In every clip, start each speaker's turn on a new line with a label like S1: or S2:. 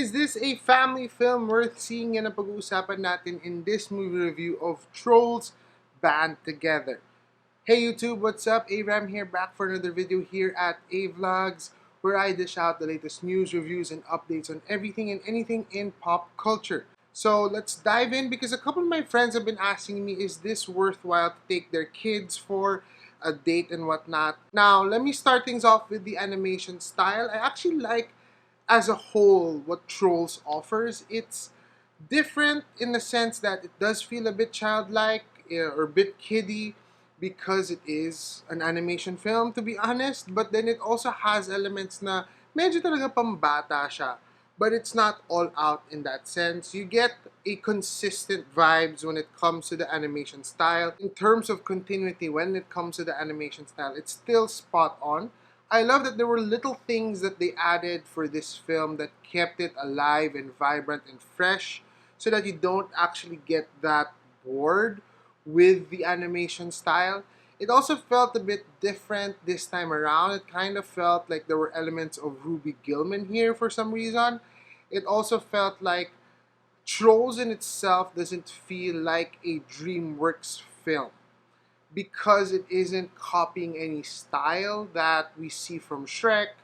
S1: Is this a family film worth seeing? Yan ang pag-uusapan natin in this movie review of Trolls Band Together. Hey YouTube, what's up? Aram here, back for another video here at A-Vlogs, where I dish out the latest news, reviews, and updates on everything and anything in pop culture. So let's dive in, because a couple of my friends have been asking me, is this worthwhile to take their kids for a date and whatnot? Now, let me start things off with the animation style. I actually like, as a whole, what Trolls offers. It's different in the sense that it does feel a bit childlike or a bit kiddie because it is an animation film, to be honest. But then it also has elements na medyo talaga pambata siya. But it's not all out in that sense. You get a consistent vibes when it comes to the animation style. In terms of continuity, when it comes to the animation style, it's still spot on. I love that there were little things that they added for this film that kept it alive and vibrant and fresh, so that you don't actually get that bored with the animation style. It also felt a bit different this time around. It kind of felt like there were elements of Ruby Gillman here for some reason. It also felt like Trolls in itself doesn't feel like a Dreamworks film, because it isn't copying any style that we see from Shrek,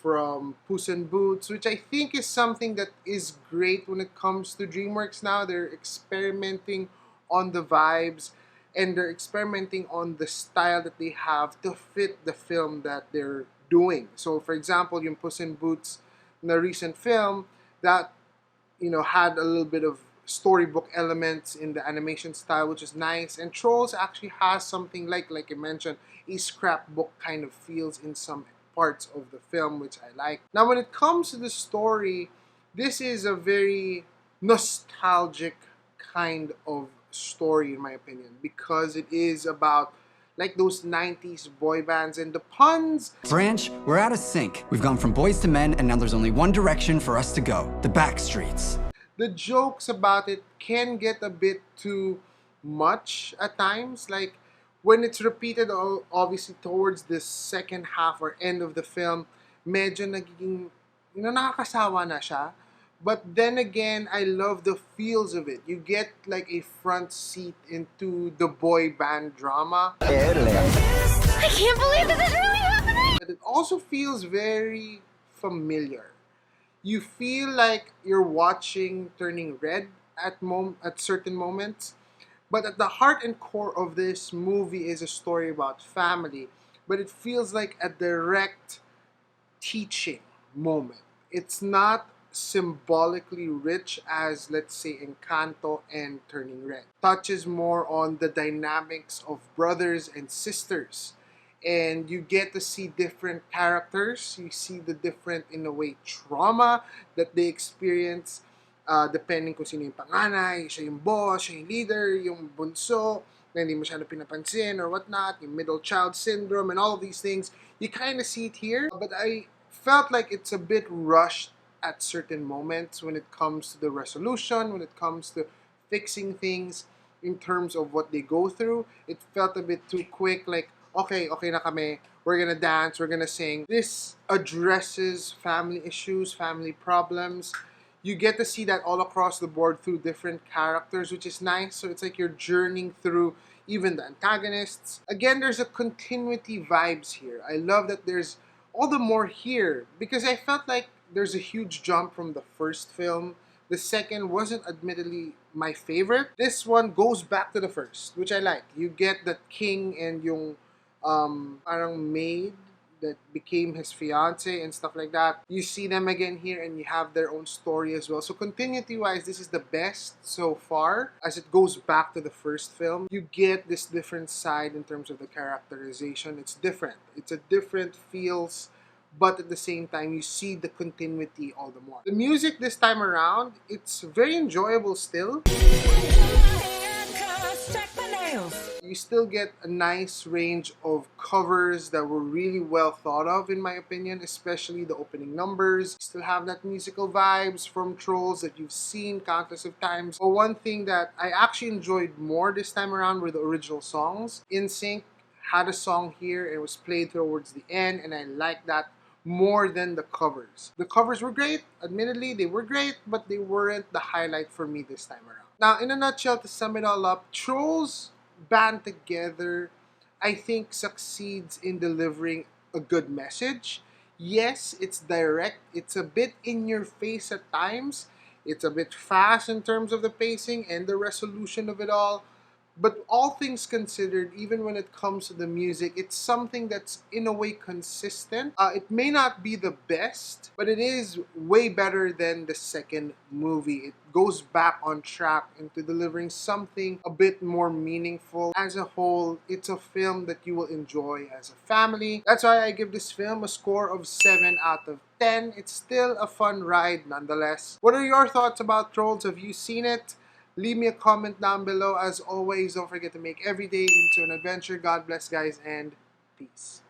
S1: from Puss in Boots, which I think is something that is great when it comes to DreamWorks now. They're experimenting on the vibes, and they're experimenting on the style that they have to fit the film that they're doing. So for example, yung Puss in Boots, the recent film, that had a little bit of storybook elements in the animation style, which is nice. And Trolls actually has something like I mentioned, a scrapbook kind of feels in some parts of the film, which I like. Now, when it comes to the story, this is a very nostalgic kind of story, in my opinion, because it is about like those 90s boy bands, and the puns.
S2: Branch, we're out of sync. We've gone from boys to men, and now there's only one direction for us to go: the back streets.
S1: The jokes about it can get a bit too much at times. Like when it's repeated, obviously towards the second half or end of the film, medyo nagiging, nakakasawa na siya. But then again, I love the feels of it. You get like a front seat into the boy band drama.
S3: I can't believe this is really happening!
S1: But it also feels very familiar. You feel like you're watching Turning Red at certain moments. But at the heart and core of this movie is a story about family. But it feels like a direct teaching moment. It's not symbolically rich as, let's say, Encanto and Turning Red. Touches more on the dynamics of brothers and sisters. And you get to see different characters. You see the different, in a way, trauma that they experience, depending kung sino yung panganay, siya yung boss, siya yung leader, yung bunso, na hindi masyado pinapansin or whatnot, yung middle child syndrome and all of these things. You kind of see it here, but I felt like it's a bit rushed at certain moments when it comes to the resolution, when it comes to fixing things in terms of what they go through. It felt a bit too quick, like, okay na kami, we're gonna dance, we're gonna sing. This addresses family issues, family problems. You get to see that all across the board through different characters, which is nice. So it's like you're journeying through even the antagonists. Again, there's a continuity vibes here. I love that there's all the more here, because I felt like there's a huge jump from the first film. The second wasn't admittedly my favorite. This one goes back to the first, which I like. You get that king and yung parang maid that became his fiance and stuff like that. You see them again here, and you have their own story as well. So continuity-wise, this is the best so far, as it goes back to the first film. You get this different side in terms of the characterization. It's different. It's a different feels, but at the same time, you see the continuity all the more. The music this time around, it's very enjoyable still. You still get a nice range of covers that were really well thought of, in my opinion, especially the opening numbers. You still have that musical vibes from Trolls that you've seen countless of times. But one thing that I actually enjoyed more this time around were the original songs. NSYNC had a song here, and it was played towards the end, and I like that more than the covers. The covers were great, admittedly, they were great, but they weren't the highlight for me this time around. Now, in a nutshell, to sum it all up, Trolls Band Together, I think, succeeds in delivering a good message. Yes, it's direct, it's a bit in your face at times, it's a bit fast in terms of the pacing and the resolution of it all. But all things considered, even when it comes to the music, it's something that's in a way consistent. It may not be the best, but it is way better than the second movie. It goes back on track into delivering something a bit more meaningful. As a whole, it's a film that you will enjoy as a family. That's why I give this film a score of 7 out of 10. It's still a fun ride nonetheless. What are your thoughts about Trolls? Have you seen it? Leave me a comment down below. As always, don't forget to make every day into an adventure. God bless, guys, and peace.